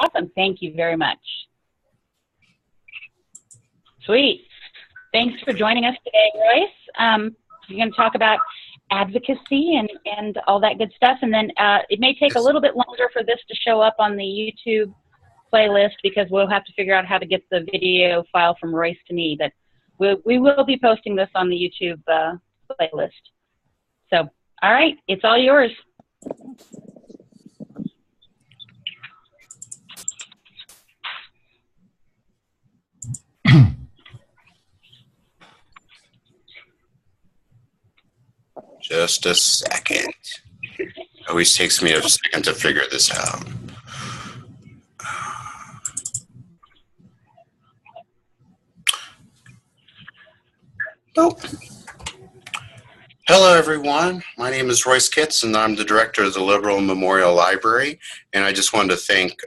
Awesome. Thank you very much. Sweet. Thanks for joining us today, Royce. You're going to talk about advocacy and all that good stuff. And then it may take a little bit longer for this to show up on the YouTube playlist because we'll have to figure out how to get the video file from Royce to me. But we will be posting this on the YouTube playlist. So, all right, it's all yours. Just a second. It always takes me a second to figure this out. Nope. Hello, everyone. My name is Royce Kitts, and I'm the director of the Liberal Memorial Library. And I just wanted to thank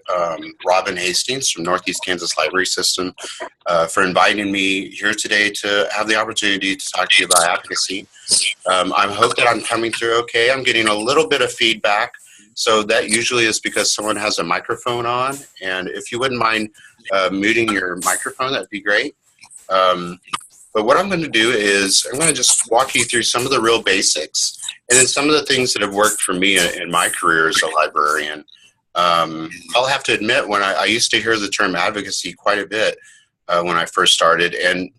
Robin Hastings from Northeast Kansas Library System for inviting me here today to have the opportunity to talk to you about advocacy. I hope that I'm coming through okay. I'm getting a little bit of feedback, so that usually is because someone has a microphone on. And if you wouldn't mind muting your microphone, that'd be great. But what I'm going to do is I'm going to just walk you through some of the real basics and then some of the things that have worked for me in my career as a librarian. I'll have to admit, when I used to hear the term advocacy quite a bit when I first started. And,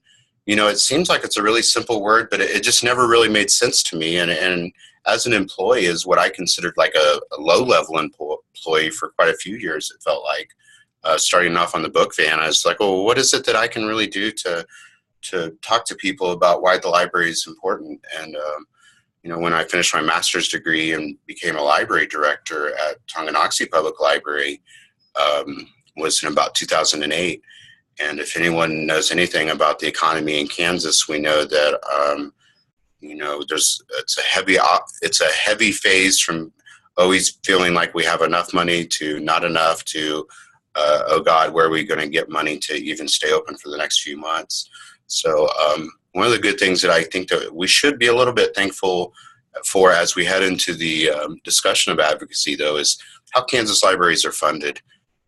you know, it seems like it's a really simple word, but it just never really made sense to me. And as an employee is what I considered like a low-level employee for quite a few years, it felt like. Starting off on the book van, I was like, well, what is it that I can really do to talk to people about why the library is important? And, you know, when I finished my master's degree and became a library director at Tonganoxie Public Library, was in about 2008. And if anyone knows anything about the economy in Kansas, we know that, you know, it's a heavy phase from always feeling like we have enough money to not enough to, oh God, where are we going to get money to even stay open for the next few months? So one of the good things that I think that we should be a little bit thankful for as we head into the discussion of advocacy, though, is how Kansas libraries are funded.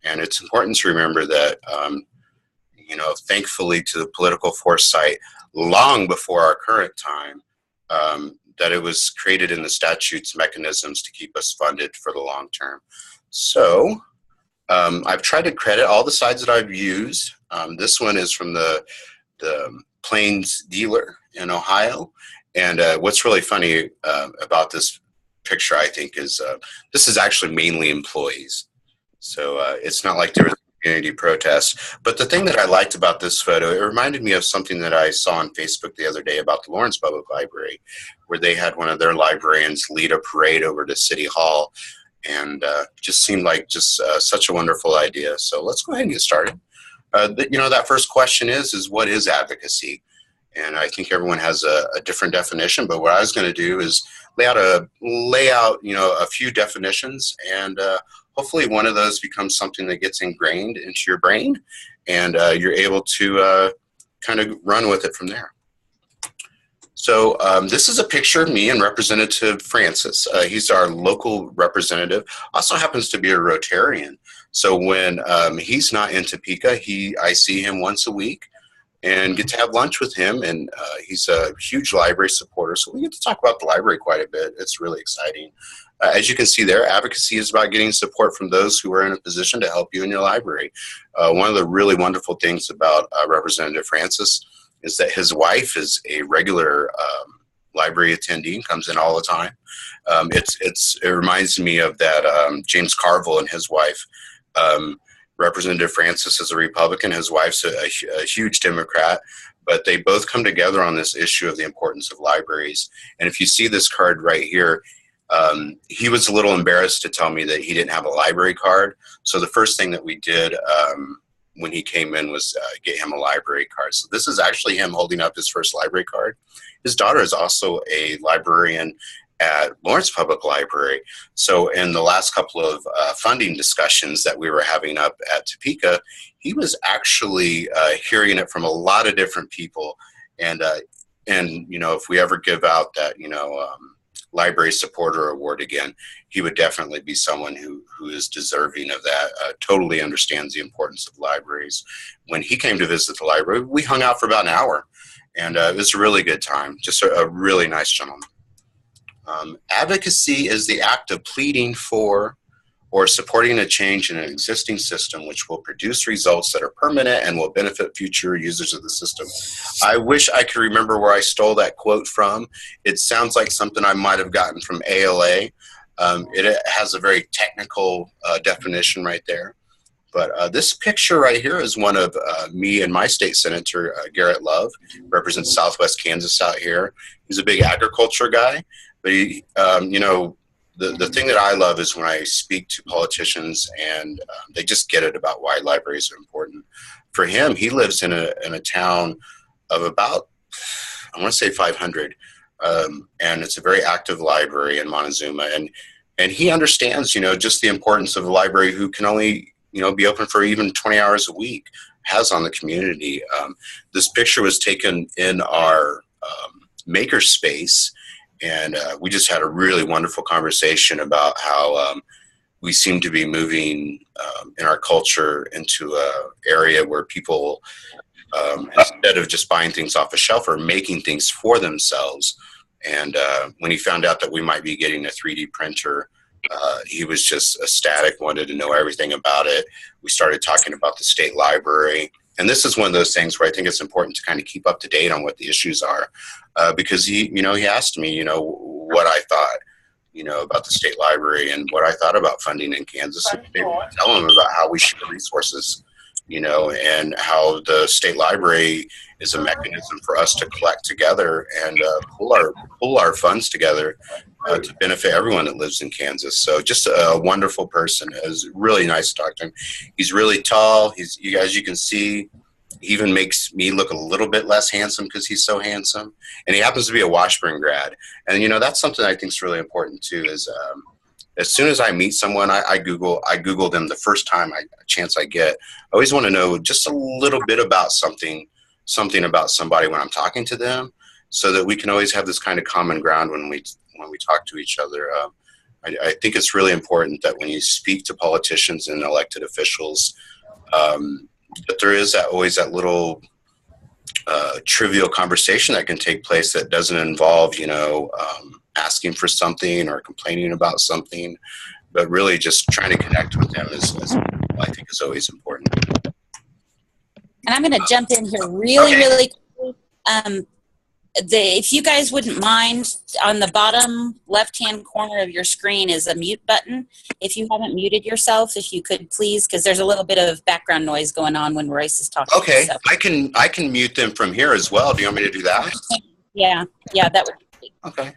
And it's important to remember that, you know, thankfully to the political foresight long before our current time, that it was created in the statutes mechanisms to keep us funded for the long term. So I've tried to credit all the sides that I've used. This one is from the Plains Dealer in Ohio. And what's really funny about this picture, I think, is this is actually mainly employees. So it's not like there was a community protest. But the thing that I liked about this photo, it reminded me of something that I saw on Facebook the other day about the Lawrence Public Library, where they had one of their librarians lead a parade over to City Hall. And just seemed like just such a wonderful idea. So let's go ahead and get started. You know, that first question is what is advocacy? And I think everyone has a different definition, but what I was going to do is lay out, you know, a few definitions, and hopefully one of those becomes something that gets ingrained into your brain, and you're able to kind of run with it from there. So this is a picture of me and Representative Francis. He's our local representative, also happens to be a Rotarian. So when he's not in Topeka, I see him once a week and get to have lunch with him. And he's a huge library supporter, so we get to talk about the library quite a bit. It's really exciting. As you can see there, advocacy is about getting support from those who are in a position to help you in your library. One of the really wonderful things about Representative Francis is that his wife is a regular library attendee, comes in all the time. It reminds me of that James Carville and his wife. Representative Francis is a Republican, his wife's a huge Democrat, but they both come together on this issue of the importance of libraries. And if you see this card right here, he was a little embarrassed to tell me that he didn't have a library card. So the first thing that we did when he came in was get him a library card. So this is actually him holding up his first library card. His daughter is also a librarian at Lawrence Public Library. So in the last couple of funding discussions that we were having up at Topeka, he was actually hearing it from a lot of different people. And you know, if we ever give out that, you know, Library Supporter Award again, he would definitely be someone who is deserving of that, totally understands the importance of libraries. When he came to visit the library, we hung out for about an hour, and it was a really good time, just a really nice gentleman. Advocacy is the act of pleading for or supporting a change in an existing system which will produce results that are permanent and will benefit future users of the system. I wish I could remember where I stole that quote from. It sounds like something I might have gotten from ALA. It has a very technical definition right there. But this picture right here is one of me and my state senator, Garrett Love, represents Southwest Kansas out here. He's a big agriculture guy, but he, you know, the thing that I love is when I speak to politicians and they just get it about why libraries are important. For him, he lives in a town of about, I want to say 500, and it's a very active library in Montezuma. And he understands, you know, just the importance of a library who can only, you know, be open for even 20 hours a week has on the community. This picture was taken in our maker space. And we just had a really wonderful conversation about how we seem to be moving in our culture into an area where people, instead of just buying things off a shelf, are making things for themselves. And when he found out that we might be getting a 3D printer, he was just ecstatic, wanted to know everything about it. We started talking about the state library. And this is one of those things where I think it's important to kind of keep up to date on what the issues are, because he asked me, you know, what I thought, you know, about the state library and what I thought about funding in Kansas. And maybe tell him about how we share resources, you know, and how the state library is a mechanism for us to collect together and pull our funds together to benefit everyone that lives in Kansas. So just a wonderful person. It was really nice to talk to him. He's really tall. As you can see, he even makes me look a little bit less handsome because he's so handsome. And he happens to be a Washburn grad. And, you know, that's something I think is really important too, is as soon as I meet someone, I Google them the first time chance I get. I always want to know just a little bit about something about somebody when I'm talking to them, so that we can always have this kind of common ground when we talk to each other. I think it's really important that when you speak to politicians and elected officials, that there is always that little trivial conversation that can take place that doesn't involve, you know, asking for something or complaining about something, but really just trying to connect with them is I think is always important. And I'm going to jump in here really quickly. If you guys wouldn't mind, on the bottom left-hand corner of your screen is a mute button. If you haven't muted yourself, if you could please, because there's a little bit of background noise going on when Royce is talking. Okay, so I can mute them from here as well. Do you want me to do that? Yeah, that would be great. Okay.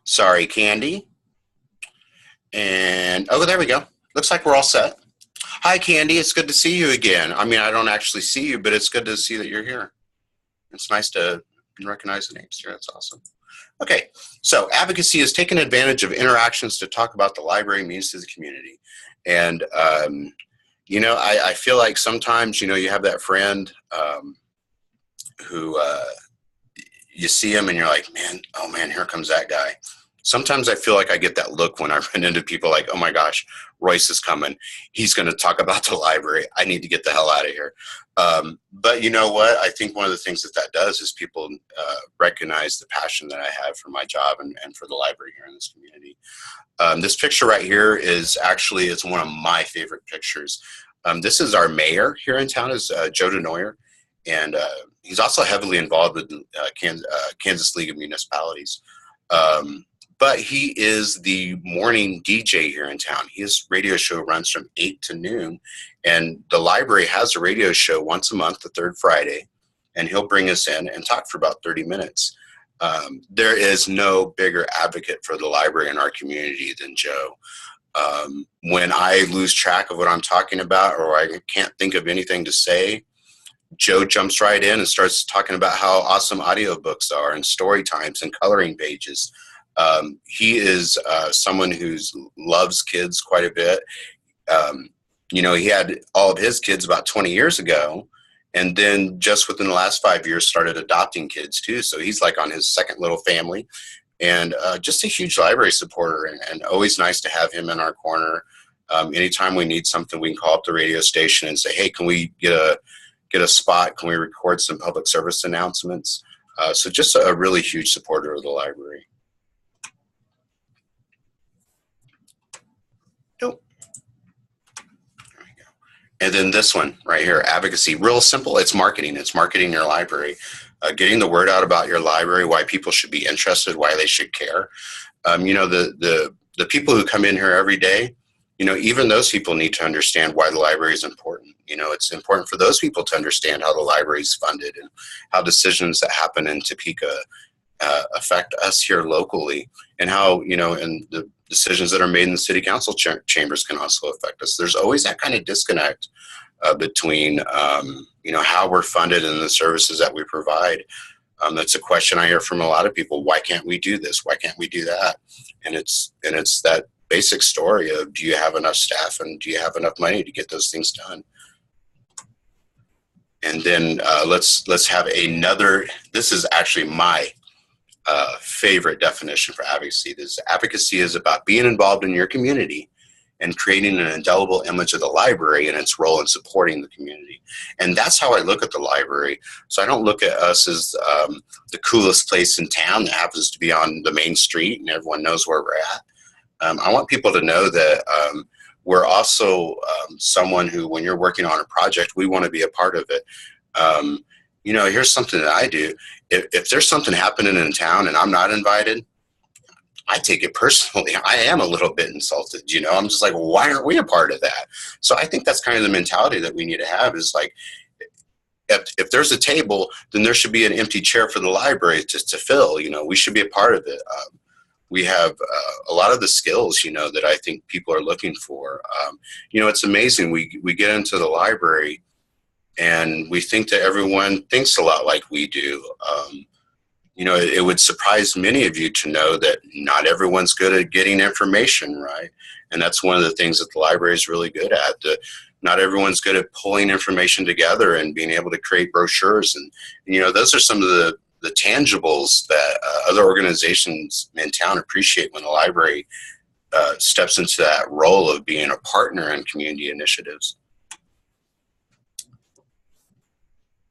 Sorry, Candy. And there we go. Looks like we're all set. Hi, Candy. It's good to see you again. I mean, I don't actually see you, but it's good to see that you're here. It's nice to recognize the names here. That's awesome. Okay, so advocacy is taking advantage of interactions to talk about the library means to the community. And, you know, I feel like sometimes, you know, you have that friend who you see him and you're like, man, oh man, here comes that guy. Sometimes I feel like I get that look when I run into people like, oh my gosh, Royce is coming. He's going to talk about the library. I need to get the hell out of here. But you know what? I think one of the things that does is people recognize the passion that I have for my job and for the library here in this community. This picture right here is actually, it's one of my favorite pictures. This is our mayor here in town, is Joe DeNoyer. And he's also heavily involved with Kansas League of Municipalities. But he is the morning DJ here in town. His radio show runs from 8 to noon, and the library has a radio show once a month, the third Friday, and he'll bring us in and talk for about 30 minutes. There is no bigger advocate for the library in our community than Joe. When I lose track of what I'm talking about or I can't think of anything to say, Joe jumps right in and starts talking about how awesome audiobooks are and story times and coloring pages. He is someone who loves kids quite a bit. You know, he had all of his kids about 20 years ago, and then just within the last 5 years started adopting kids too. So he's like on his second little family. and just a huge library supporter, and always nice to have him in our corner. Anytime we need something, we can call up the radio station and say, hey, can we get a spot? Can we record some public service announcements? So just a really huge supporter of the library. Nope. There we go. And then this one right here, Advocacy. Real simple. It's marketing. It's marketing your library. Getting the word out about your library, why people should be interested, why they should care. You know, the people who come in here every day, you know, even those people need to understand why the library is important. You know, it's important for those people to understand how the library is funded and how decisions that happen in Topeka affect us here locally, and how, you know, and the decisions that are made in the city council chambers can also affect us. There's always that kind of disconnect between, you know, how we're funded and the services that we provide. That's a question I hear from a lot of people. Why can't we do this? Why can't we do that? And it's that basic story of, do you have enough staff and do you have enough money to get those things done? And then let's have another. This is actually my favorite definition for advocacy. This advocacy is about being involved in your community and creating an indelible image of the library and its role in supporting the community. And that's how I look at the library. So I don't look at us as the coolest place in town that happens to be on the main street and everyone knows where we're at. I want people to know that we're also someone who, when you're working on a project, we want to be a part of it. You know, here's something that I do. If there's something happening in town and I'm not invited, I take it personally. I am a little bit insulted, you know. I'm just like, well, why aren't we a part of that? So I think that's kind of the mentality that we need to have, is like, if there's a table, then there should be an empty chair for the library to fill. You know, we should be a part of it. We have a lot of the skills, you know, that I think people are looking for. You know, it's amazing. We get into the library and we think that everyone thinks a lot like we do. You know, it would surprise many of you to know that not everyone's good at getting information, right? And that's one of the things that the library is really good at. Not everyone's good at pulling information together and being able to create brochures. And you know, those are some of the tangibles that other organizations in town appreciate when the library steps into that role of being a partner in community initiatives.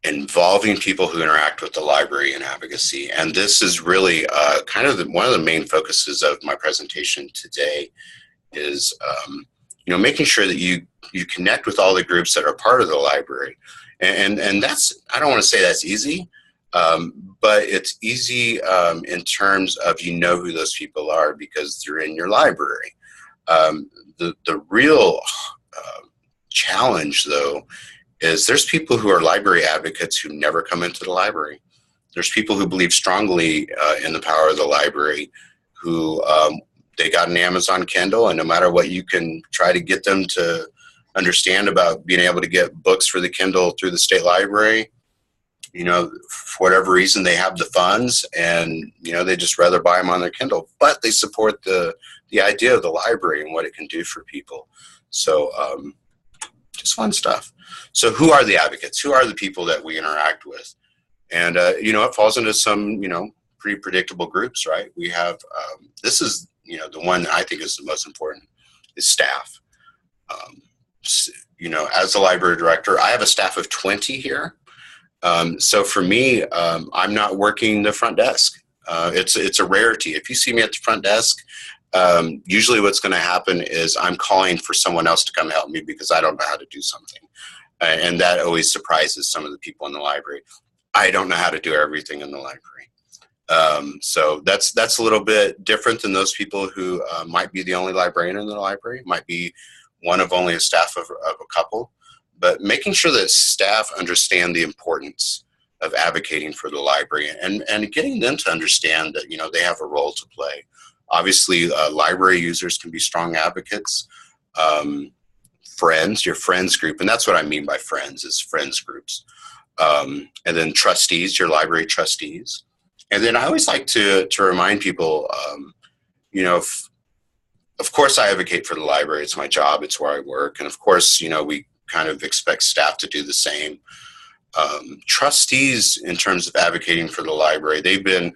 Involving people who interact with the library in advocacy. And this is really kind of one of the main focuses of my presentation today is, you know, making sure that you connect with all the groups that are part of the library. And that's, I don't want to say that's easy, but it's easy in terms of, you know, who those people are because they're in your library. The real challenge, though, is there's people who are library advocates who never come into the library. There's people who believe strongly in the power of the library, who they got an Amazon Kindle, and no matter what you can try to get them to understand about being able to get books for the Kindle through the state library, you know, for whatever reason, they have the funds and, you know, they just rather buy them on their Kindle, but they support the idea of the library and what it can do for people. So just fun stuff. So who are the advocates? Who are the people that we interact with? And, you know, it falls into some, you know, pretty predictable groups, right? We have, this is, you know, the one that I think is the most important is staff. You know, as the library director, I have a staff of 20 here. So for me, I'm not working the front desk. It's a rarity. If you see me at the front desk, usually what's going to happen is I'm calling for someone else to come help me because I don't know how to do something. And that always surprises some of the people in the library. I don't know how to do everything in the library. So that's a little bit different than those people who might be the only librarian in the library, might be one of only a staff of a couple. But making sure that staff understand the importance of advocating for the library and getting them to understand that, you know, they have a role to play. Obviously, library users can be strong advocates. Friends, your friends group, and that's what I mean by friends, is friends groups. And then trustees, your library trustees. And then I always like to remind people, you know, of course I advocate for the library. It's my job. It's where I work. And of course, you know, we kind of expect staff to do the same. Trustees, in terms of advocating for the library, they've been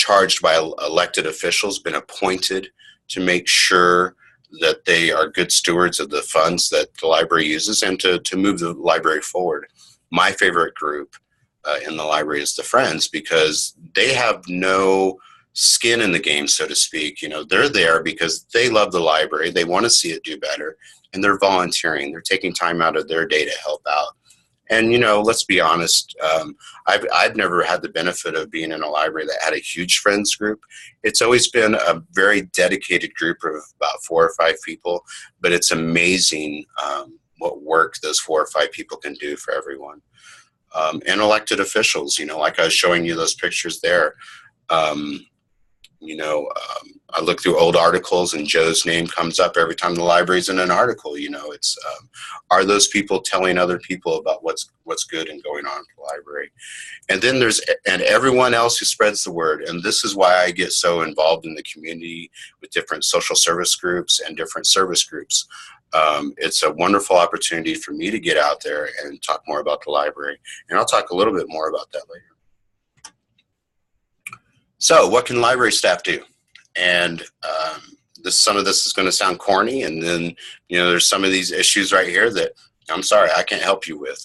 charged by elected officials, been appointed to make sure that they are good stewards of the funds that the library uses and to move the library forward. My favorite group in the library is the Friends, because they have no skin in the game, so to speak. You know, they're there because they love the library, they want to see it do better, and they're volunteering. They're taking time out of their day to help out. And, you know, let's be honest, I've never had the benefit of being in a library that had a huge Friends group. It's always been a very dedicated group of about 4 or 5 people, but it's amazing what work those 4 or 5 people can do for everyone. And elected officials, you know, like I was showing you those pictures there. I look through old articles and Joe's name comes up every time the library's in an article. You know, it's are those people telling other people about what's good and going on in the library? And then and everyone else who spreads the word. And this is why I get so involved in the community with different social service groups and different service groups. It's a wonderful opportunity for me to get out there and talk more about the library. And I'll talk a little bit more about that later. So what can library staff do? And some of this is going to sound corny, and then, you know, there's some of these issues right here that I'm sorry, I can't help you with.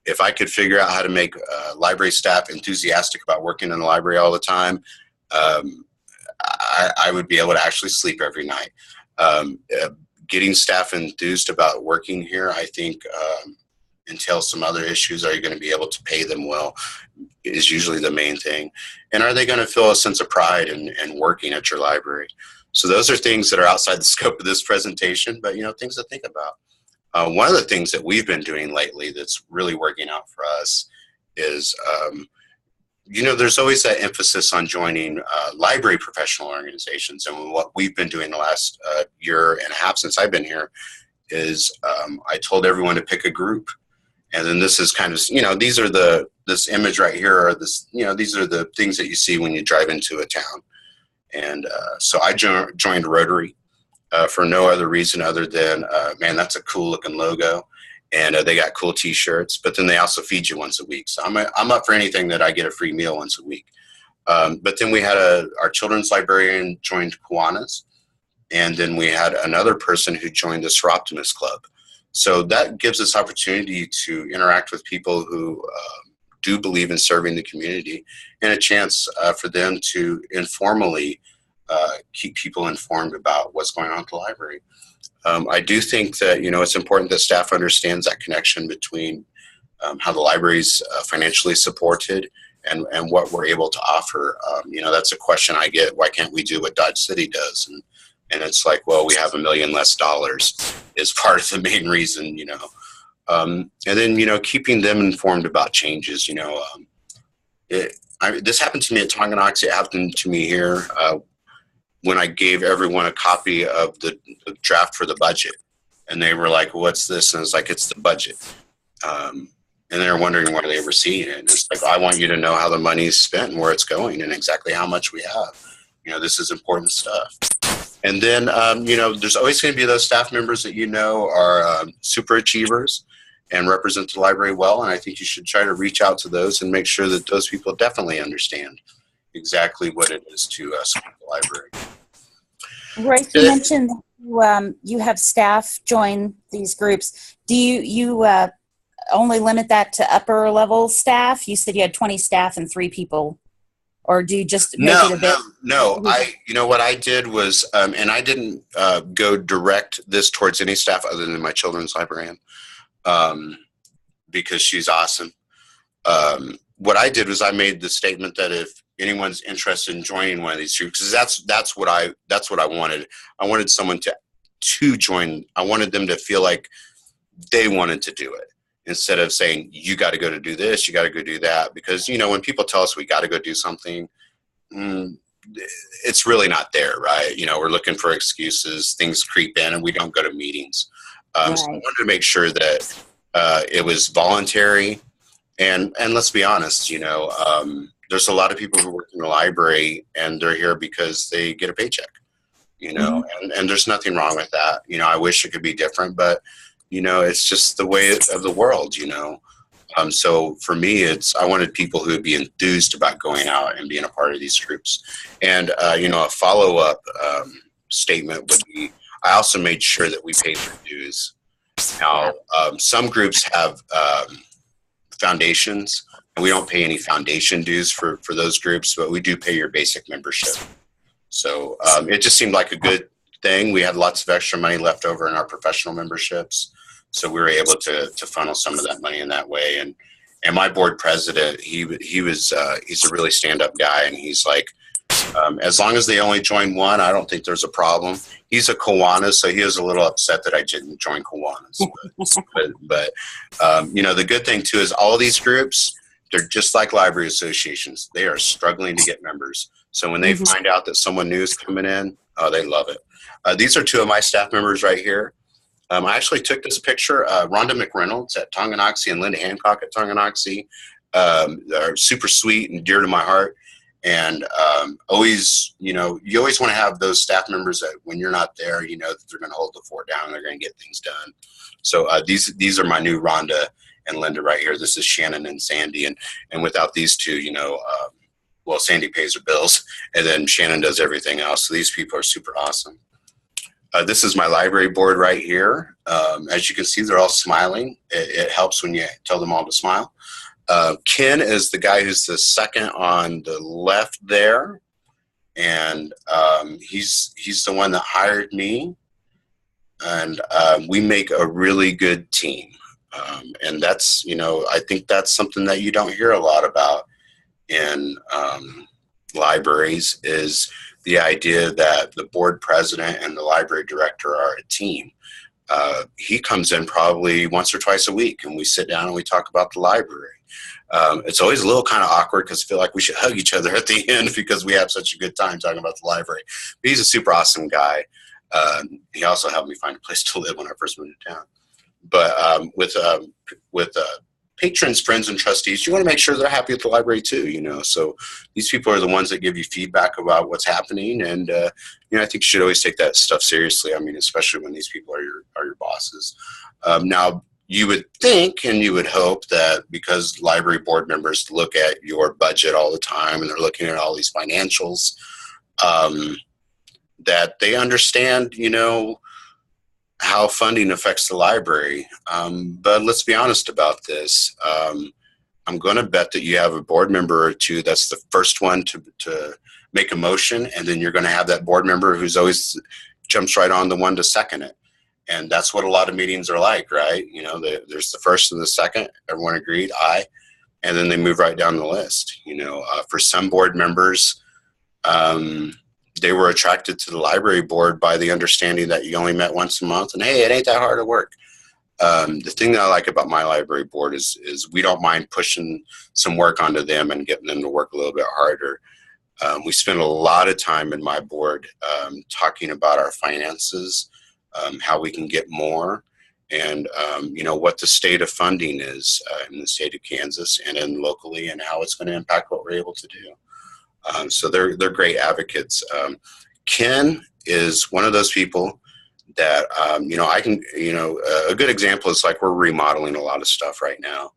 If I could figure out how to make library staff enthusiastic about working in the library all the time, I would be able to actually sleep every night. Getting staff enthused about working here, I think, entails some other issues. Are you going to be able to pay them well is usually the main thing. And are they going to feel a sense of pride in working at your library? So those are things that are outside the scope of this presentation, but, you know, things to think about. One of the things that we've been doing lately that's really working out for us is, you know, there's always that emphasis on joining library professional organizations. And what we've been doing the last year and a half since I've been here is I told everyone to pick a group. And then this is kind of, you know, this image right here are these are the things that you see when you drive into a town. And so I joined Rotary for no other reason other than, man, that's a cool looking logo. And they got cool t-shirts, but then they also feed you once a week. So I'm up for anything that I get a free meal once a week. But then we had our children's librarian joined Kiwanis. And then we had another person who joined the Seroptimus Club. So that gives us opportunity to interact with people who do believe in serving the community, and a chance for them to informally keep people informed about what's going on at the library. I do think that, you know, it's important that staff understands that connection between how the library's financially supported and what we're able to offer. You know, that's a question I get. Why can't we do what Dodge City does? And it's like, well, we have $1 million less is part of the main reason, you know. And then, you know, keeping them informed about changes, you know. This happened to me at Tonganoxie. It happened to me here when I gave everyone a copy of the draft for the budget. And they were like, what's this? And it's like, it's the budget. And they're wondering why they were seeing it. And it's like, I want you to know how the money's spent and where it's going and exactly how much we have. You know, this is important stuff. And then, you know, there's always going to be those staff members that you know are super achievers and represent the library well. And I think you should try to reach out to those and make sure that those people definitely understand exactly what it is to support the library. Royce, you mentioned you have staff join these groups. Do you only limit that to upper level staff? You said you had 20 staff and 3 people. Or do you just make it a bit? No. You know what I did was, and I didn't go direct this towards any staff other than my children's librarian, because she's awesome. What I did was I made the statement that if anyone's interested in joining one of these groups, because that's what I wanted. I wanted someone to join. I wanted them to feel like they wanted to do it, instead of saying, you got to go to do this, you got to go do that. Because, you know, when people tell us we got to go do something, it's really not there, right? You know, we're looking for excuses, things creep in, and we don't go to meetings. Right. So I wanted to make sure that it was voluntary. And let's be honest, you know, there's a lot of people who work in the library, and they're here because they get a paycheck, you know, and there's nothing wrong with that. You know, I wish it could be different, but you know, it's just the way of the world, you know. So for me, I wanted people who would be enthused about going out and being a part of these groups. And, a follow-up statement would be, I also made sure that we paid their dues. Now, some groups have foundations, and we don't pay any foundation dues for those groups, but we do pay your basic membership. So it just seemed like a good thing. We had lots of extra money left over in our professional memberships, so we were able to funnel some of that money in that way. And my board president, he's a really stand-up guy, and he's like, as long as they only join one, I don't think there's a problem. He's a Kiwanis, so he was a little upset that I didn't join Kiwanis. But the good thing too is all these groups, they're just like library associations. They are struggling to get members. So when they find out that someone new is coming in, they love it. These are two of my staff members right here. I actually took this picture. Rhonda McReynolds at Tonganoxie and Linda Hancock at Tonganoxie are super sweet and dear to my heart. And always, you always want to have those staff members that when you're not there, that they're going to hold the fort down and they're going to get things done. So these are my new Rhonda and Linda right here. This is Shannon and Sandy. And without these two, Sandy pays her bills, and then Shannon does everything else. So these people are super awesome. This is my library board right here. As you can see, they're all smiling. It helps when you tell them all to smile. Ken is the guy who's the second on the left there, and he's the one that hired me, and we make a really good team. And that's, I think that's something that you don't hear a lot about in libraries, is the idea that the board president and the library director are a team. He comes in probably once or twice a week, and we sit down and we talk about the library. It's always a little kind of awkward because I feel like we should hug each other at the end because we have such a good time talking about the library. But he's a super awesome guy. He also helped me find a place to live when I first moved to town. But with patrons, friends, and trustees, you want to make sure they're happy with the library too, So these people are the ones that give you feedback about what's happening, and I think you should always take that stuff seriously. I mean, especially when these people are your bosses. Now, you would think and you would hope that because library board members look at your budget all the time and they're looking at all these financials, that they understand, how funding affects the library. But let's be honest about this. I'm going to bet that you have a board member or two that's the first one to make a motion, and then you're going to have that board member who's always jumps right on the one to second it. And that's what a lot of meetings are like, right? There's the first and the second. Everyone agreed, aye. And then they move right down the list. For some board members, they were attracted to the library board by the understanding that you only met once a month, and hey, it ain't that hard to work. The thing that I like about my library board is we don't mind pushing some work onto them and getting them to work a little bit harder. We spend a lot of time in my board talking about our finances, how we can get more, and what the state of funding is in the state of Kansas and in locally, and how it's going to impact what we're able to do. So they're great advocates. Ken is one of those people that I can a good example is like we're remodeling a lot of stuff right now,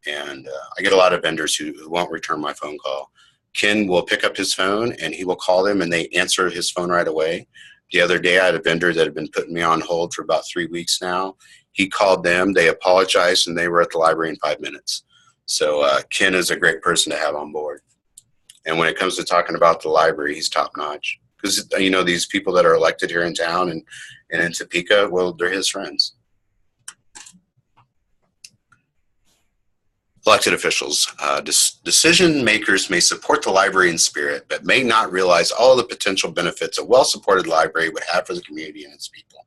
and I get a lot of vendors who won't return my phone call. Ken will pick up his phone and he will call them, and they answer his phone right away. The other day I had a vendor that had been putting me on hold for about 3 weeks now. He called them, they apologized, and they were at the library in 5 minutes. So Ken is a great person to have on board. And when it comes to talking about the library, he's top notch. Because, these people that are elected here in town and in Topeka, well, they're his friends. Elected officials. Decision makers may support the library in spirit, but may not realize all the potential benefits a well-supported library would have for the community and its people.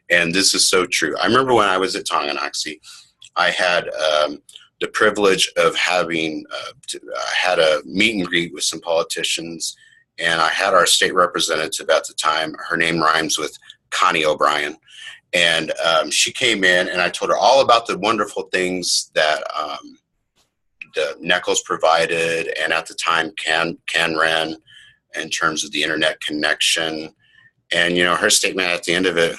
And this is so true. I remember when I was at Tonganoxie, I had the privilege of having, I had a meet and greet with some politicians, and I had our state representative at the time. Her name rhymes with Connie O'Brien. And she came in, and I told her all about the wonderful things that the NEKLS provided, and at the time CanRen, in terms of the internet connection. And her statement at the end of it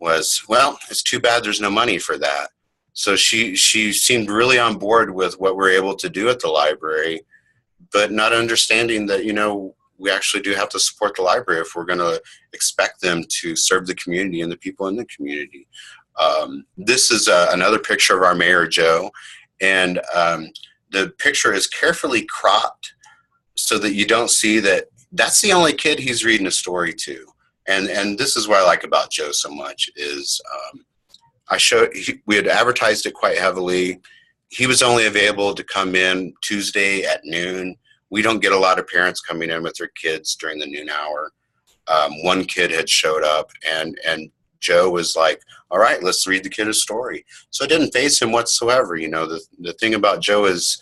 was, well, it's too bad there's no money for that. So she seemed really on board with what we're able to do at the library, but not understanding that, you know, we actually do have to support the library if we're going to expect them to serve the community and the people in the community. This is another picture of our mayor, Joe, and the picture is carefully cropped so that you don't see that that's the only kid he's reading a story to. And this is what I like about Joe so much is we had advertised it quite heavily. He was only available to come in Tuesday at noon. We don't get a lot of parents coming in with their kids during the noon hour. One kid had showed up, and Joe was like, all right, let's read the kid a story. So it didn't faze him whatsoever. You know, the thing about Joe is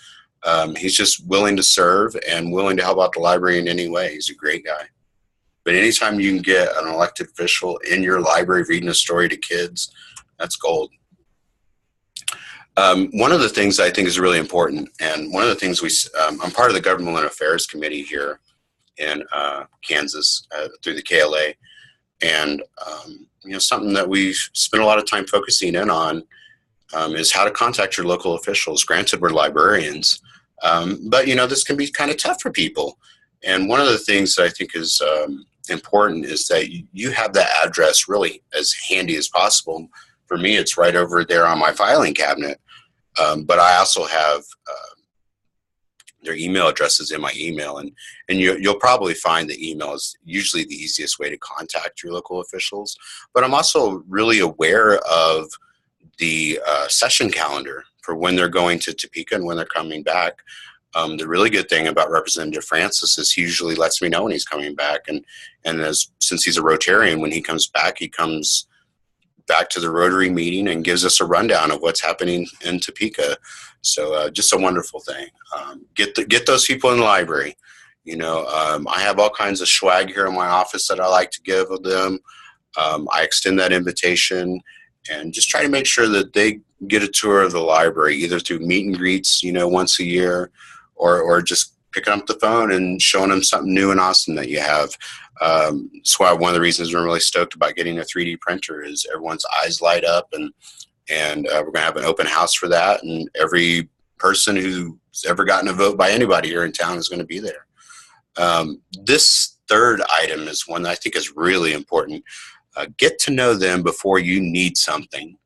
he's just willing to serve and willing to help out the library in any way. He's a great guy. But anytime you can get an elected official in your library reading a story to kids, that's gold. One of the things I think is really important, and one of the things I'm part of the Government Affairs Committee here in Kansas through the KLA, and you know, something that we spend a lot of time focusing in on is how to contact your local officials. Granted, we're librarians, but you know, this can be kind of tough for people. And one of the things that I think is important is that you have that address really as handy as possible. For me, it's right over there on my filing cabinet. But I also have their email addresses in my email, and you'll probably find the email is usually the easiest way to contact your local officials. But I'm also really aware of the session calendar for when they're going to Topeka and when they're coming back. The really good thing about Representative Francis is he usually lets me know when he's coming back, and since he's a Rotarian, when he comes back to the Rotary meeting and gives us a rundown of what's happening in Topeka. So just a wonderful thing. Get those people in the library. You know, I have all kinds of swag here in my office that I like to give them. I extend that invitation and just try to make sure that they get a tour of the library, either through meet and greets, you know, once a year, or just picking up the phone and showing them something new and awesome that you have. That's why one of the reasons we're really stoked about getting a 3D printer is everyone's eyes light up, and we're going to have an open house for that, and every person who's ever gotten a vote by anybody here in town is going to be there. This third item is one that I think is really important. Get to know them before you need something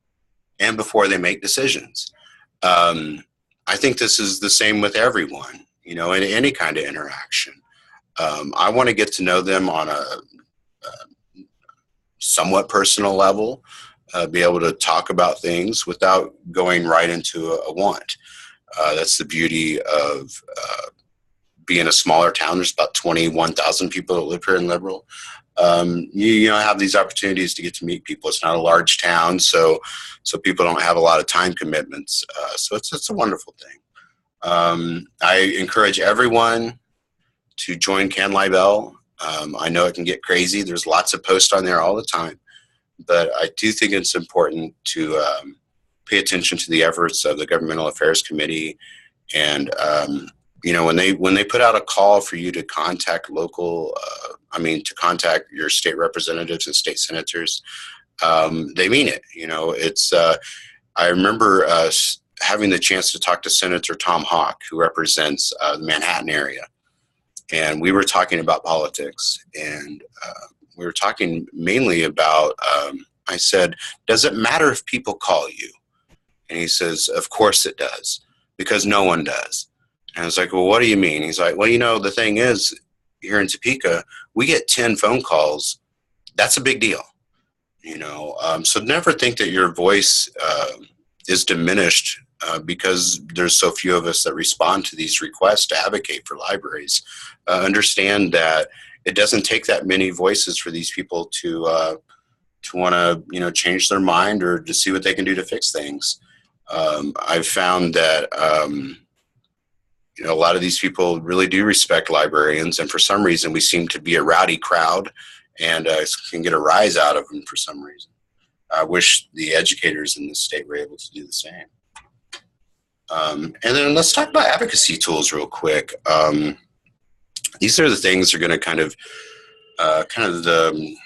and before they make decisions. I think this is the same with everyone, you know, in any kind of interaction. I want to get to know them on a somewhat personal level, be able to talk about things without going right into a want. That's the beauty of being a smaller town. There's about 21,000 people that live here in Liberal. You know, have these opportunities to get to meet people. It's not a large town, so people don't have a lot of time commitments. So it's a wonderful thing. I encourage everyone to join Can Libel. I know it can get crazy. There's lots of posts on there all the time, but I do think it's important to pay attention to the efforts of the Governmental Affairs Committee. And you know, when they put out a call for you to contact to contact your state representatives and state senators, they mean it. You know, it's I remember having the chance to talk to Senator Tom Hawk, who represents the Manhattan area. And we were talking about politics, and we were talking mainly about, I said, does it matter if people call you? And he says, of course it does, because no one does. And I was like, well, what do you mean? He's like, well, you know, the thing is, here in Topeka, we get 10 phone calls. That's a big deal, you know. So never think that your voice is diminished because there's so few of us that respond to these requests to advocate for libraries. Understand that it doesn't take that many voices for these people to want to, you know, change their mind or to see what they can do to fix things. I've found that you know, a lot of these people really do respect librarians, and for some reason we seem to be a rowdy crowd and can get a rise out of them for some reason. I wish the educators in this state were able to do the same. And then let's talk about advocacy tools real quick. These are the things that are going to kind of the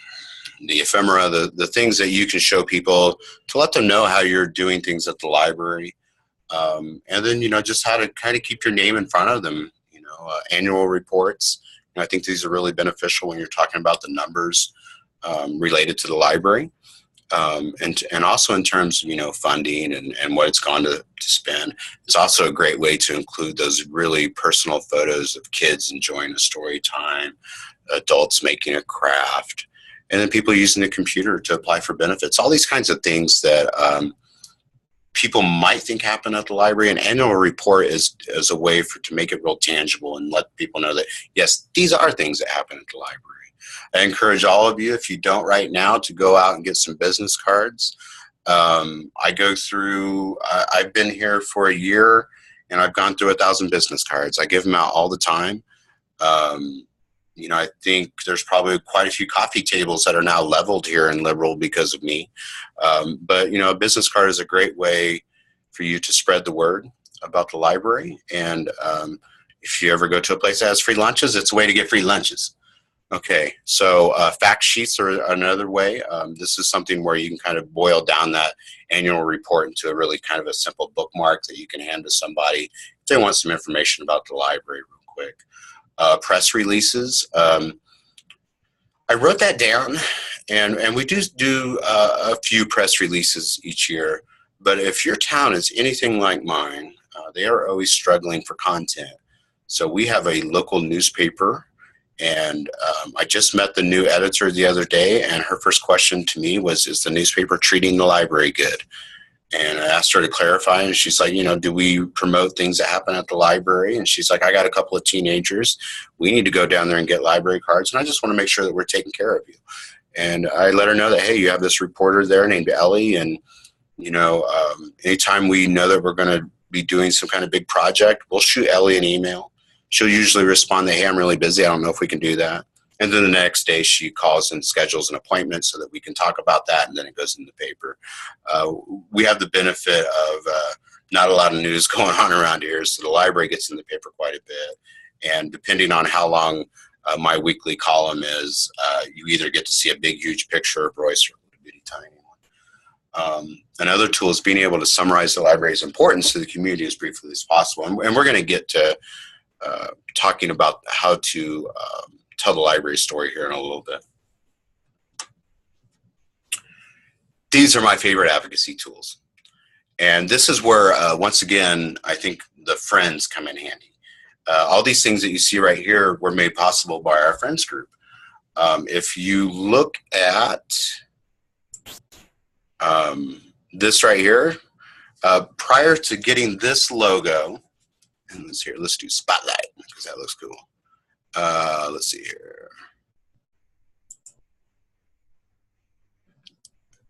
the ephemera, the things that you can show people to let them know how you're doing things at the library. And then, just how to kind of keep your name in front of them, annual reports. And I think these are really beneficial when you're talking about the numbers related to the library. And also in terms of, funding and what it's gone to spend. It's also a great way to include those really personal photos of kids enjoying a story time, adults making a craft, and then people using the computer to apply for benefits. All these kinds of things that people might think happen at the library. An annual report is a way to make it real tangible and let people know that, yes, these are things that happen at the library. I encourage all of you, if you don't right now, to go out and get some business cards. I go through, I've been here for a year, and I've gone through 1,000 business cards. I give them out all the time. I think there's probably quite a few coffee tables that are now leveled here in Liberal because of me. But a business card is a great way for you to spread the word about the library. And if you ever go to a place that has free lunches, it's a way to get free lunches. Okay, so fact sheets are another way. This is something where you can kind of boil down that annual report into a really kind of a simple bookmark that you can hand to somebody if they want some information about the library real quick. Press releases. I wrote that down, and we do a few press releases each year. But if your town is anything like mine, they are always struggling for content. So we have a local newspaper. And I just met the new editor the other day, and her first question to me was, is the newspaper treating the library good? And I asked her to clarify, and she's like, do we promote things that happen at the library? And she's like, I got a couple of teenagers. We need to go down there and get library cards, and I just want to make sure that we're taking care of you. And I let her know that, hey, you have this reporter there named Ellie, and, anytime we know that we're going to be doing some kind of big project, we'll shoot Ellie an email. She'll usually respond that, hey, I'm really busy. I don't know if we can do that. And then the next day she calls and schedules an appointment so that we can talk about that, and then it goes in the paper. We have the benefit of not a lot of news going on around here, so the library gets in the paper quite a bit. And depending on how long my weekly column is, you either get to see a big, huge picture of Royce or a bitty tiny one. Another tool is being able to summarize the library's importance to the community as briefly as possible. And we're going to get to talking about how to tell the library story here in a little bit. These are my favorite advocacy tools. And this is where, once again, I think the friends come in handy. All these things that you see right here were made possible by our friends group. If you look at this right here, prior to getting this logo, and let's do Spotlight because that looks cool. Let's see here.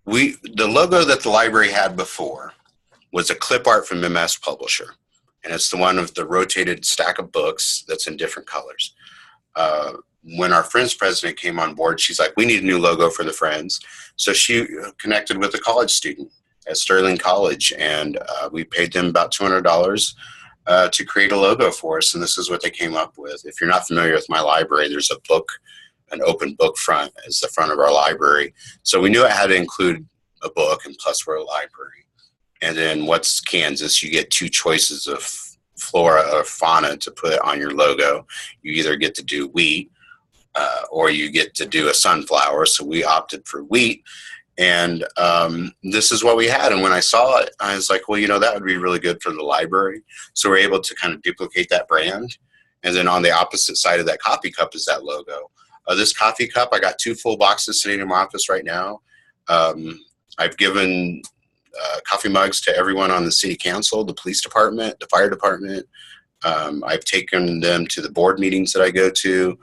The logo that the library had before was a clip art from MS Publisher, and it's the one of the rotated stack of books that's in different colors. When our Friends president came on board, she's like, we need a new logo for the Friends. So she connected with a college student at Sterling College, and we paid them about $200 to create a logo for us, and this is what they came up with. If you're not familiar with my library, there's a book, an open book front as the front of our library. So we knew it had to include a book, and plus we're a library. And then what's Kansas? You get two choices of flora or fauna to put on your logo. You either get to do wheat or you get to do a sunflower. So we opted for wheat. And this is what we had. And when I saw it, I was like, well, that would be really good for the library. So we're able to kind of duplicate that brand. And then on the opposite side of that coffee cup is that logo. This coffee cup, I got 2 full boxes sitting in my office right now. I've given coffee mugs to everyone on the city council, the police department, the fire department. I've taken them to the board meetings that I go to.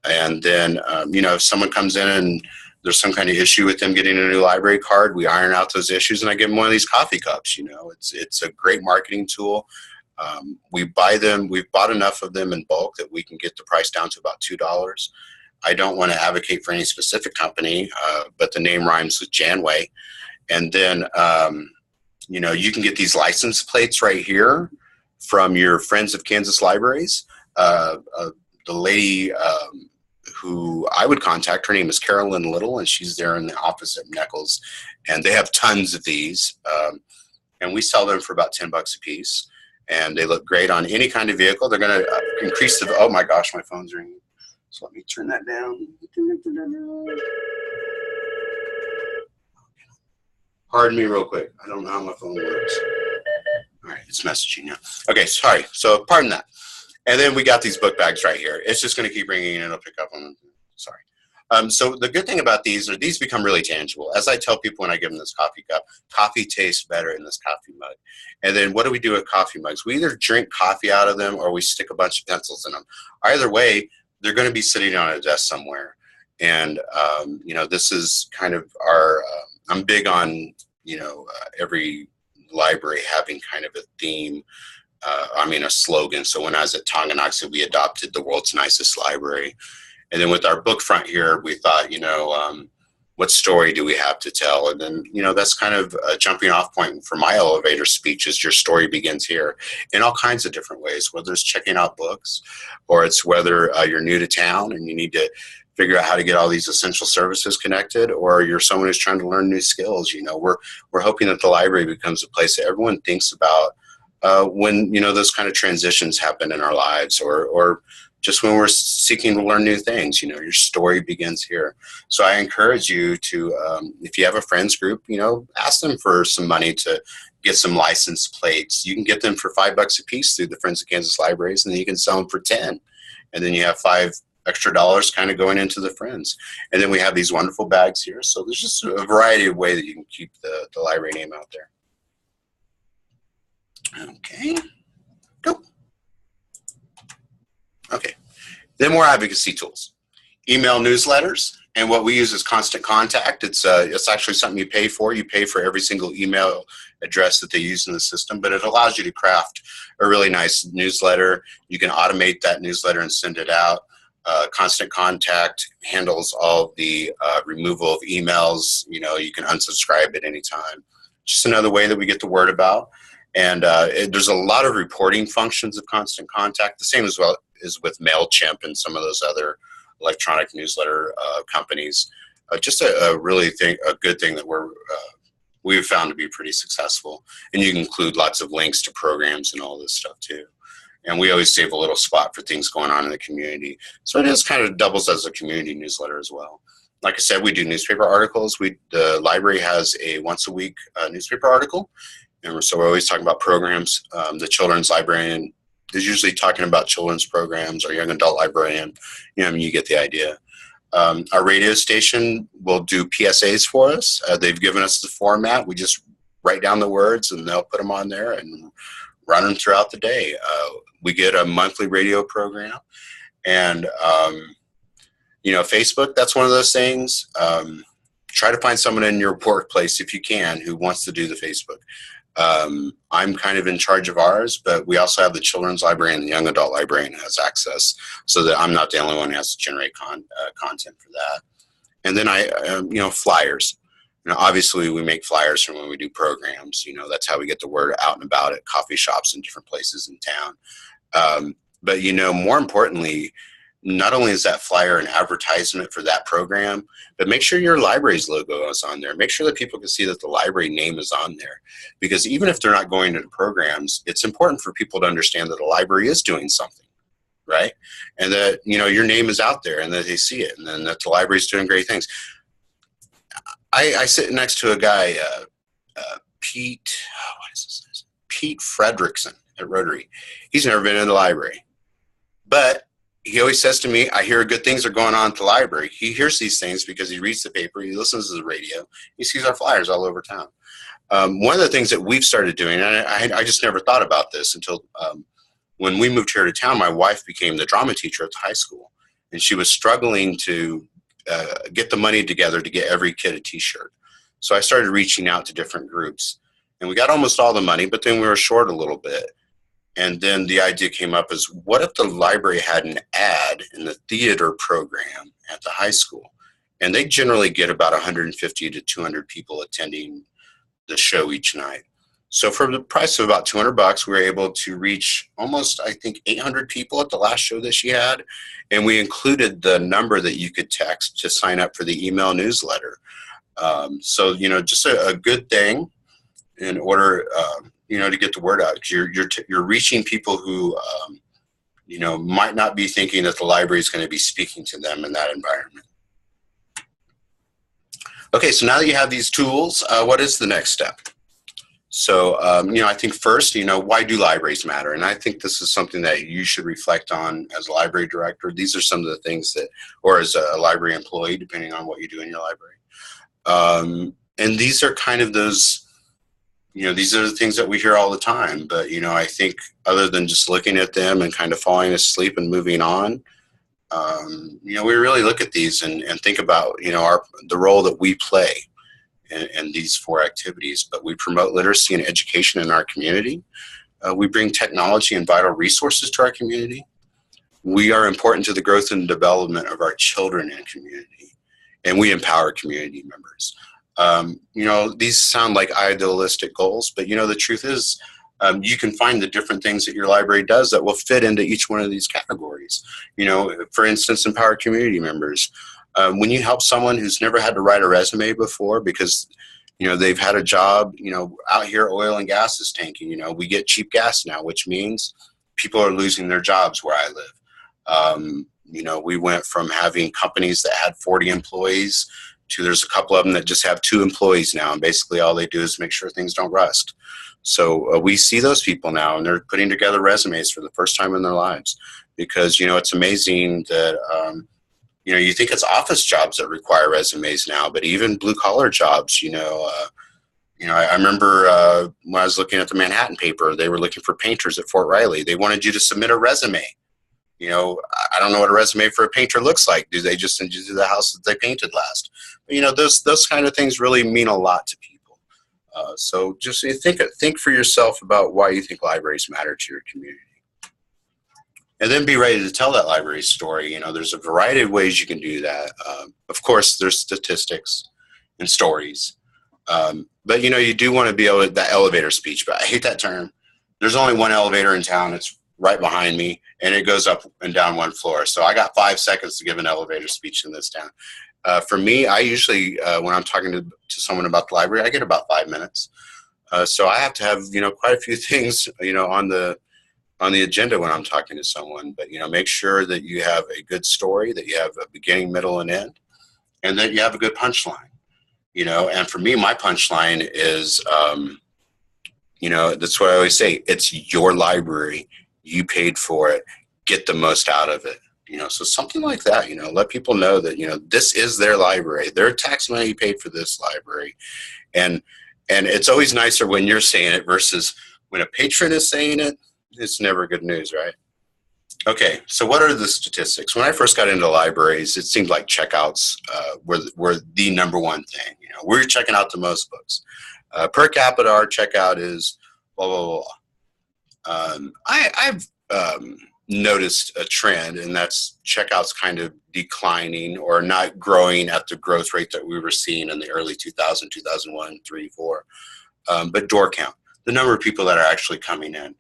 And then, if someone comes in and there's some kind of issue with them getting a new library card, we iron out those issues, and I give them one of these coffee cups. It's a great marketing tool. We've bought enough of them in bulk that we can get the price down to about $2. I don't want to advocate for any specific company, but the name rhymes with Janway. And then, you can get these license plates right here from your Friends of Kansas Libraries. The lady who I would contact. Her name is Carolyn Little, and she's there in the office at NEKLS, and they have tons of these, and we sell them for about $10 a piece, and they look great on any kind of vehicle. They're going to increase the, oh my gosh, my phone's ringing, so let me turn that down. Pardon me real quick. I don't know how my phone works. All right, it's messaging now. Okay, sorry. So pardon that. And then we got these book bags right here. It's just going to keep ringing and it'll pick up on them. Sorry. So the good thing about these are these become really tangible. As I tell people when I give them this coffee cup, coffee tastes better in this coffee mug. And then what do we do with coffee mugs? We either drink coffee out of them or we stick a bunch of pencils in them. Either way, they're going to be sitting on a desk somewhere. And, you know, this is kind of our, I'm big on, you know, every library having kind of a theme, a slogan. So when I was at Tonganoxie, we adopted the world's nicest library. And then with our book front here, we thought, you know, what story do we have to tell? And then, you know, that's kind of a jumping off point for my elevator speech is your story begins here in all kinds of different ways, whether it's checking out books or it's whether you're new to town and you need to figure out how to get all these essential services connected, or you're someone who's trying to learn new skills. You know, we're hoping that the library becomes a place that everyone thinks about when, you know, those kind of transitions happen in our lives, or just when we're seeking to learn new things. You know, your story begins here. So I encourage you to, if you have a friends group, you know, ask them for some money to get some license plates. You can get them for $5 a piece through the Friends of Kansas Libraries, and then you can sell them for 10. And then you have $5 extra kind of going into the Friends. And then we have these wonderful bags here. So there's just a variety of ways that you can keep the library name out there. Okay, go. Okay, then more advocacy tools. Email newsletters, and what we use is Constant Contact. It's actually something you pay for. You pay for every single email address that they use in the system, but it allows you to craft a really nice newsletter. You can automate that newsletter and send it out. Constant Contact handles all the removal of emails. You know, you can unsubscribe at any time. Just another way that we get the word about. And there's a lot of reporting functions of Constant Contact, the same as well as with MailChimp and some of those other electronic newsletter companies. Just a good thing that we've found to be pretty successful. And you can include lots of links to programs and all this stuff too. And we always save a little spot for things going on in the community. So it is kind of doubles as a community newsletter as well. Like I said, we do newspaper articles. The library has a once a week newspaper article. And so we're always talking about programs. The children's librarian is usually talking about children's programs, or young adult librarian. You know, I mean, you get the idea. Our radio station will do PSAs for us. They've given us the format. We just write down the words and they'll put them on there and run them throughout the day. We get a monthly radio program. And, you know, Facebook, that's one of those things. Try to find someone in your workplace, if you can, who wants to do the Facebook. I'm kind of in charge of ours, but we also have the children's librarian and the young adult librarian who has access, so that I'm not the only one who has to generate content for that. And then you know, flyers. You know, obviously we make flyers from when we do programs. You know, that's how we get the word out and about at coffee shops and different places in town. But, you know, more importantly, not only is that flyer an advertisement for that program, but make sure your library's logo is on there. Make sure that people can see that the library name is on there. Because even if they're not going to the programs, it's important for people to understand that the library is doing something, right? And that, you know, your name is out there and that they see it, and then that the library's doing great things. I sit next to a guy, Pete Fredrickson at Rotary. He's never been in the library. But he always says to me, I hear good things are going on at the library. He hears these things because he reads the paper, he listens to the radio, he sees our flyers all over town. One of the things that we've started doing, and I just never thought about this until when we moved here to town, my wife became the drama teacher at the high school. And she was struggling to get the money together to get every kid a t-shirt. So I started reaching out to different groups. And we got almost all the money, but then we were short a little bit. And then the idea came up is, what if the library had an ad in the theater program at the high school? And they generally get about 150 to 200 people attending the show each night. So for the price of about $200, we were able to reach almost, I think, 800 people at the last show that she had. And we included the number that you could text to sign up for the email newsletter. So, just a good thing in order, to get the word out. You're reaching people who, might not be thinking that the library is going to be speaking to them in that environment. Okay, so now that you have these tools, what is the next step? So, I think first, why do libraries matter? And I think this is something that you should reflect on as a library director. These are some of the things that, or as a library employee, depending on what you do in your library. And these are kind of those, these are the things that we hear all the time. But, I think other than just looking at them and kind of falling asleep and moving on, we really look at these and think about, the role that we play in these 4 activities. But we promote literacy and education in our community. We bring technology and vital resources to our community. We are important to the growth and development of our children and community. And we empower community members. These sound like idealistic goals, but the truth is, you can find the different things that your library does that will fit into each one of these categories. For instance, empower community members. When you help someone who's never had to write a resume before because, they've had a job, out here oil and gas is tanking, we get cheap gas now, which means people are losing their jobs where I live. We went from having companies that had 40 employees to there's a couple of them that just have 2 employees now, and basically all they do is make sure things don't rust. So we see those people now, and they're putting together resumes for the first time in their lives because, it's amazing that, you think it's office jobs that require resumes now, but even blue-collar jobs, I remember when I was looking at the Manhattan paper, they were looking for painters at Fort Riley. They wanted you to submit a resume. I don't know what a resume for a painter looks like. Do they just send you to the house that they painted last? But, those kind of things really mean a lot to people. So just think for yourself about why you think libraries matter to your community. And then be ready to tell that library story. There's a variety of ways you can do that. Of course, there's statistics and stories. But, you do want to be able to, that elevator speech, but I hate that term. There's only one elevator in town. It's right behind me, and it goes up and down 1 floor. So I got 5 seconds to give an elevator speech in this town. For me, I usually, when I'm talking to someone about the library, I get about 5 minutes. So I have to have, quite a few things, on the agenda when I'm talking to someone. But, make sure that you have a good story, that you have a beginning, middle, and end, and that you have a good punchline. And for me, my punchline is, that's what I always say. It's your library. You paid for it. Get the most out of it. So something like that, let people know that, this is their library. Their tax money paid for this library. And it's always nicer when you're saying it versus when a patron is saying it. It's never good news, right? Okay, so what are the statistics? When I first got into libraries, it seemed like checkouts were the number one thing. We're checking out the most books. Per capita, our checkout is blah, blah, blah. I've noticed a trend, and that's checkouts kind of declining or not growing at the growth rate that we were seeing in the early 2000, 2001, 3, 4. But door count, the number of people that are actually coming in.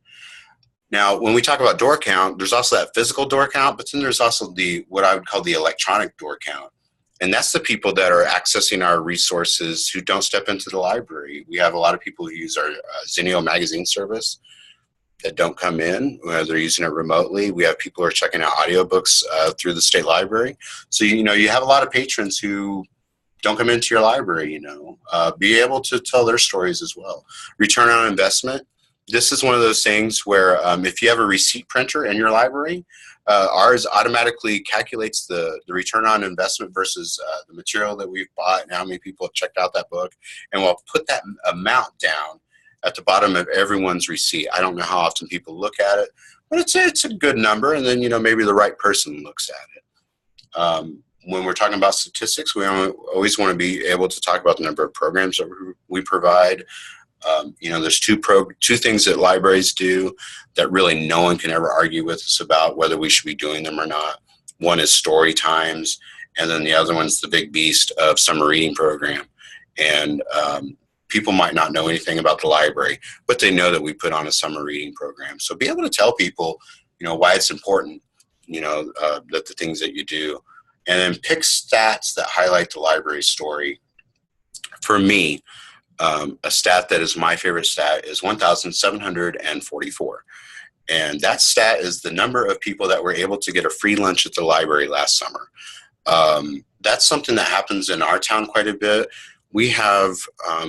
Now, when we talk about door count, there's also that physical door count, but then there's also what I would call the electronic door count. And that's the people that are accessing our resources who don't step into the library. We have a lot of people who use our Zenio magazine service that don't come in. They're using it remotely. We have people who are checking out audiobooks through the state library. So, you have a lot of patrons who don't come into your library, be able to tell their stories as well. Return on investment. This is one of those things where if you have a receipt printer in your library, ours automatically calculates the return on investment versus the material that we've bought and how many people have checked out that book. And we'll put that amount down at the bottom of everyone's receipt. I don't know how often people look at it, but it's a good number. And then, maybe the right person looks at it. When we're talking about statistics, we always want to be able to talk about the number of programs that we provide. There's two things that libraries do that really no one can ever argue with us about whether we should be doing them or not. One is story times, and then the other one's the big beast of summer reading program. And people might not know anything about the library, but they know that we put on a summer reading program. So be able to tell people, why it's important, that the things that you do, and then pick stats that highlight the library story. For me, a stat that is my favorite stat is 1,744. And that stat is the number of people that were able to get a free lunch at the library last summer. That's something that happens in our town quite a bit. We have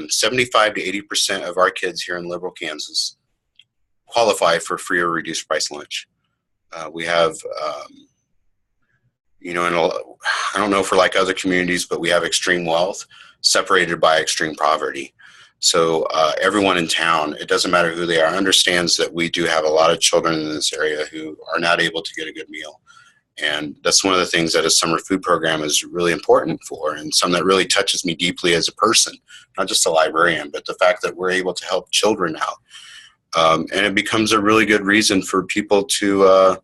75 to 80% of our kids here in Liberal, Kansas qualify for free or reduced price lunch. We have, I don't know for like other communities, but we have extreme wealth separated by extreme poverty. So everyone in town, it doesn't matter who they are, understands that we do have a lot of children in this area who are not able to get a good meal. And that's one of the things that a summer food program is really important for, and something that really touches me deeply as a person, not just a librarian, but the fact that we're able to help children out. And it becomes a really good reason for people to,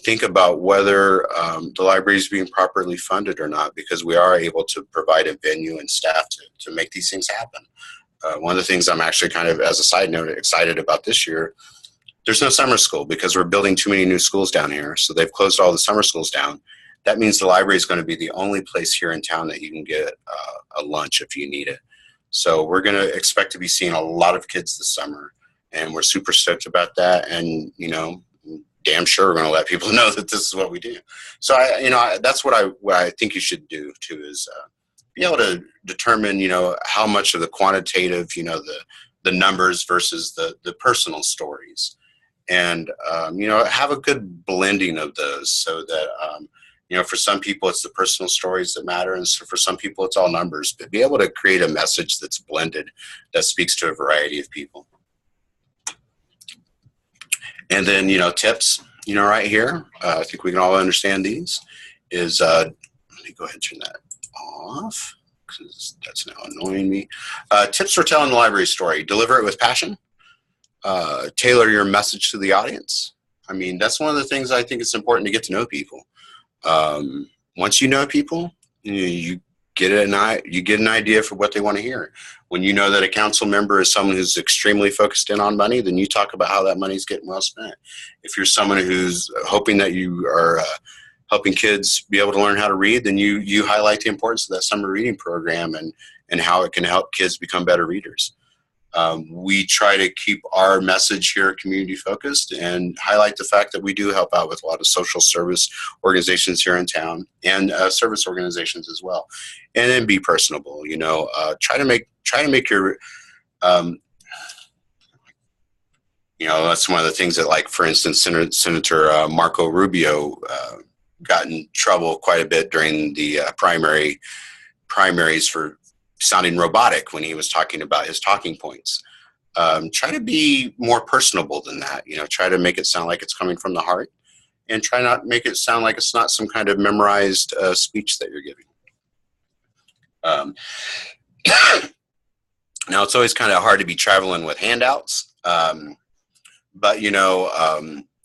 think about whether the library is being properly funded or not, because we are able to provide a venue and staff to make these things happen. One of the things I'm actually kind of, as a side note, excited about this year, there's no summer school because we're building too many new schools down here. So they've closed all the summer schools down. That means the library is going to be the only place here in town that you can get a lunch if you need it. So we're going to expect to be seeing a lot of kids this summer, and we're super stoked about that. And, damn sure we're going to let people know that this is what we do. So that's what I think you should do too, is be able to determine, how much of the quantitative, the numbers versus the personal stories. And, have a good blending of those so that, for some people it's the personal stories that matter. And so for some people it's all numbers, but be able to create a message that's blended, that speaks to a variety of people. And then, tips, right here, I think we can all understand these, is, let me go ahead and turn that off because that's now annoying me. Tips for telling the library story: deliver it with passion. Tailor your message to the audience. I mean, that's one of the things I think it's important to get to know people. Once you know people, you get an idea for what they want to hear. When you know that a council member is someone who's extremely focused in on money, then you talk about how that money's getting well spent. If you're someone who's hoping that you are helping kids be able to learn how to read, then you highlight the importance of that summer reading program and how it can help kids become better readers. We try to keep our message here community focused and highlight the fact that we do help out with a lot of social service organizations here in town, and service organizations as well. And then be personable, try to make your, that's one of the things that, like, for instance, Senator Marco Rubio got in trouble quite a bit during the primaries for sounding robotic when he was talking about his talking points. Try to be more personable than that. Try to make it sound like it's coming from the heart, and try not make it sound like it's not some kind of memorized speech that you're giving. Now, it's always kind of hard to be traveling with handouts, but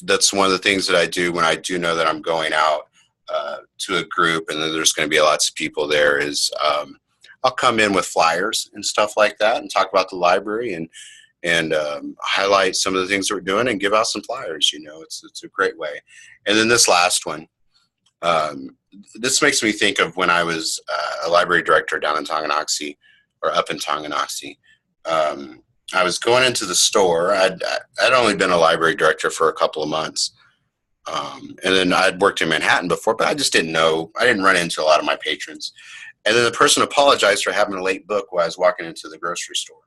that's one of the things that I do when I do know that I'm going out to a group and then there's going to be lots of people there, is I'll come in with flyers and stuff like that and talk about the library and highlight some of the things that we're doing and give out some flyers. It's a great way. And then this last one, this makes me think of when I was a library director down in Tonganoxie, or up in Tonganoxie. I was going into the store. I'd only been a library director for a couple of months. And then I'd worked in Manhattan before, but I just didn't know. I didn't run into a lot of my patrons. And then the person apologized for having a late book while I was walking into the grocery store.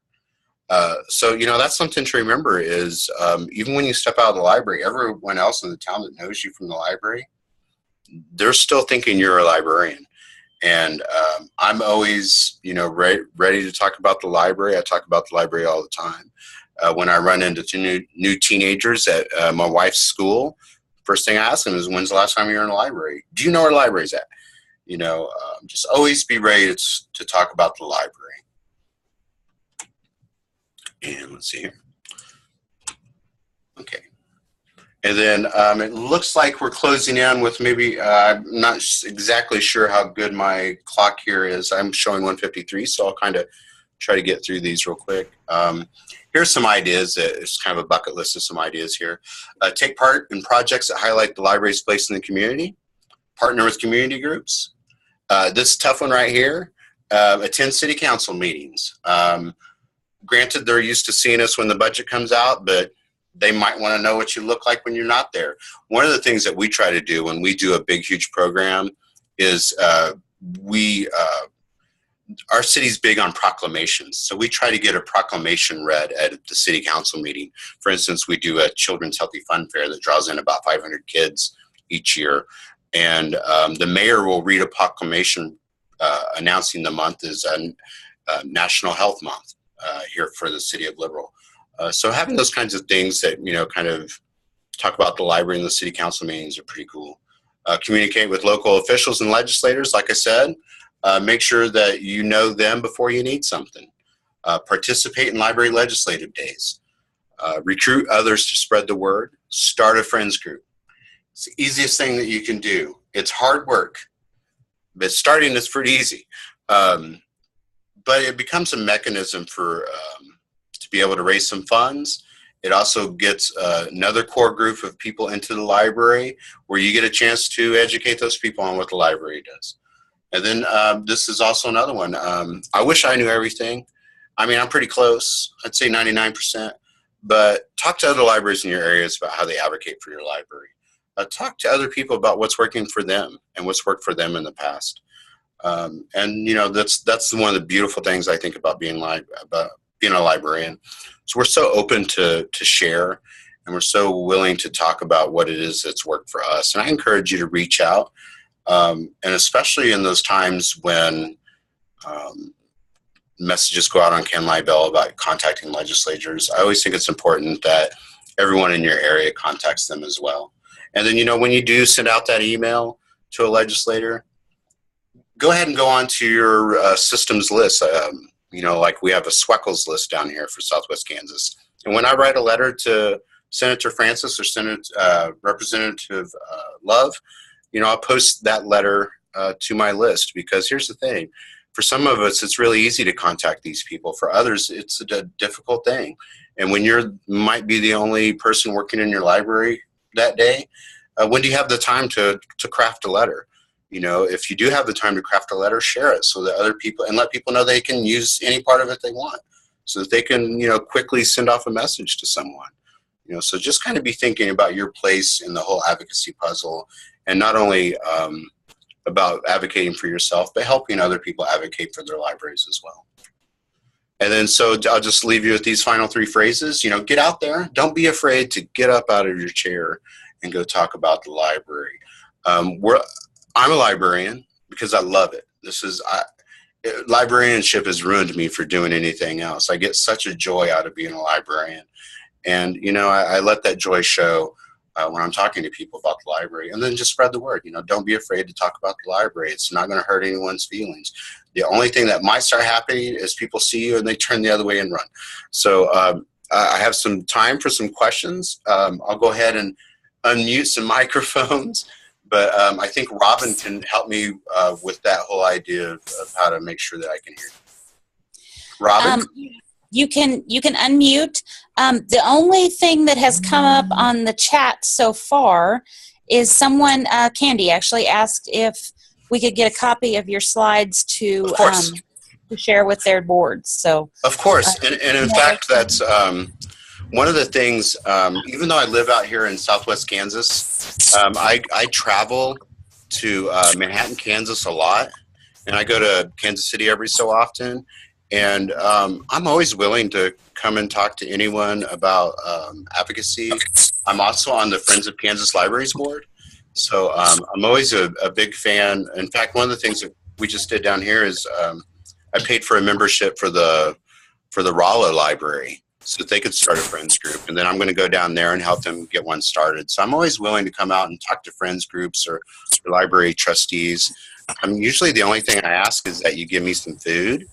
So, that's something to remember, is even when you step out of the library, everyone else in the town that knows you from the library, they're still thinking you're a librarian. And I'm always, ready to talk about the library. I talk about the library all the time. When I run into new teenagers at my wife's school, first thing I ask them is, when's the last time you were in a library? Do you know where the library's at? Just always be ready to talk about the library. And let's see here. Okay. And then it looks like we're closing in with maybe, I'm not exactly sure how good my clock here is. I'm showing 1:53, so I'll kind of try to get through these real quick. Here's some ideas. It's kind of a bucket list of some ideas here. Take part in projects that highlight the library's place in the community. Partner with community groups. This tough one right here. Attend city council meetings. Granted, they're used to seeing us when the budget comes out, but they might want to know what you look like when you're not there. One of the things that we try to do when we do a big, huge program is our city's big on proclamations. So we try to get a proclamation read at the city council meeting. For instance, we do a Children's Healthy Fun Fair that draws in about 500 kids each year. And the mayor will read a proclamation announcing the month is National Health Month here for the city of Liberal. So having those kinds of things that, kind of talk about the library and the city council meetings are pretty cool. Communicate with local officials and legislators, like I said. Make sure that you know them before you need something. Participate in library legislative days. Recruit others to spread the word. Start a friends group. It's the easiest thing that you can do. It's hard work, but starting is pretty easy. But it becomes a mechanism for to be able to raise some funds. It also gets another core group of people into the library where you get a chance to educate those people on what the library does. And then this is also another one. I wish I knew everything. I mean, I'm pretty close. I'd say 99%. But talk to other libraries in your areas about how they advocate for your library. Talk to other people about what's working for them and what's worked for them in the past. And that's one of the beautiful things I think about being a librarian. So we're so open to share, and we're so willing to talk about what it is that's worked for us. And I encourage you to reach out, and especially in those times when messages go out on Ken Libel about contacting legislators. I always think it's important that everyone in your area contacts them as well. And then, when you do send out that email to a legislator, go ahead and go on to your systems list. Like we have a SWECLS list down here for Southwest Kansas. And when I write a letter to Senator Francis or Representative Love, I'll post that letter to my list, because here's the thing. For some of us, it's really easy to contact these people. For others, it's a difficult thing. And when you might be the only person working in your library that day, when do you have the time to craft a letter? If you do have the time to craft a letter, share it so that other people, and let people know they can use any part of it they want, so that they can, quickly send off a message to someone. So just kind of be thinking about your place in the whole advocacy puzzle, and not only about advocating for yourself, but helping other people advocate for their libraries as well. And then, so I'll just leave you with these final 3 phrases. Get out there. Don't be afraid to get up out of your chair and go talk about the library. I'm a librarian because I love it. Librarianship has ruined me for doing anything else. I get such a joy out of being a librarian. And, I let that joy show when I'm talking to people about the library. And then just spread the word. Don't be afraid to talk about the library. It's not going to hurt anyone's feelings. The only thing that might start happening is people see you and they turn the other way and run. So I have some time for some questions. I'll go ahead and unmute some microphones. But I think Robin can help me with that whole idea of how to make sure that I can hear you. Robin? You can unmute. The only thing that has come up on the chat so far is someone, Candy, actually asked if we could get a copy of your slides to share with their boards. So of course. And in fact, that's one of the things, even though I live out here in Southwest Kansas, I travel to Manhattan, Kansas a lot, and I go to Kansas City every so often. And I'm always willing to come and talk to anyone about advocacy. I'm also on the Friends of Kansas Libraries board. So I'm always a big fan. In fact, one of the things that we just did down here is I paid for a membership for the Rolla Library, so that they could start a friends group. And then I'm going to go down there and help them get one started. So I'm always willing to come out and talk to friends groups or library trustees. Usually the only thing I ask is that you give me some food,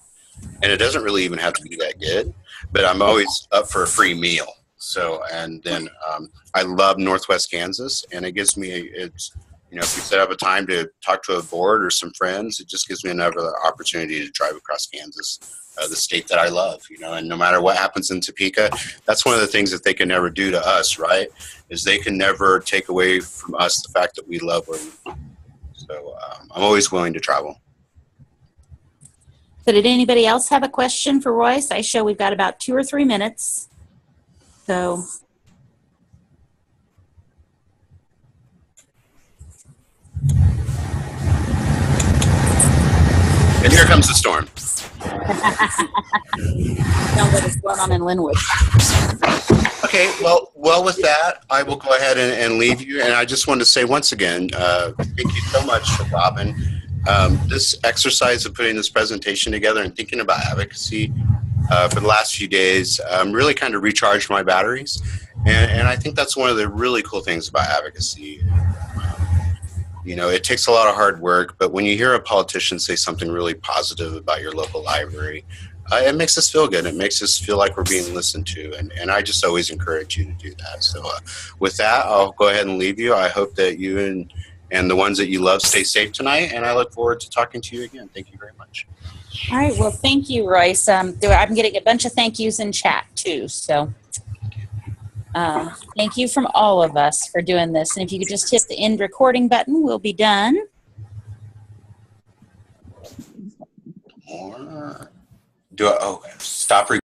and it doesn't really even have to be that good, but I'm always up for a free meal. So, and then I love Northwest Kansas, and it gives me, You know, if we set up a time to talk to a board or some friends, it just gives me another opportunity to drive across Kansas, the state that I love, you know, and no matter what happens in Topeka, that's one of the things that they can never do to us, right? Is they can never take away from us the fact that we love where we live. So I'm always willing to travel. So did anybody else have a question for Royce? I show we've got about 2 or 3 minutes. So. And here comes the storm. Sounds like it's going on in Linwood. Okay, well, with that, I will go ahead and leave you. And I just wanted to say once again, thank you so much, Robin. This exercise of putting this presentation together and thinking about advocacy for the last few days really kind of recharged my batteries. And I think that's one of the really cool things about advocacy. You know, it takes a lot of hard work, but when you hear a politician say something really positive about your local library, it makes us feel good. It makes us feel like we're being listened to, and I just always encourage you to do that. So with that, I'll go ahead and leave you. I hope that you and the ones that you love stay safe tonight, and I look forward to talking to you again. Thank you very much. All right, well, thank you, Royce. I'm getting a bunch of thank yous in chat, too, so thank you from all of us for doing this. And if you could just hit the end recording button, we'll be done. Or stop recording.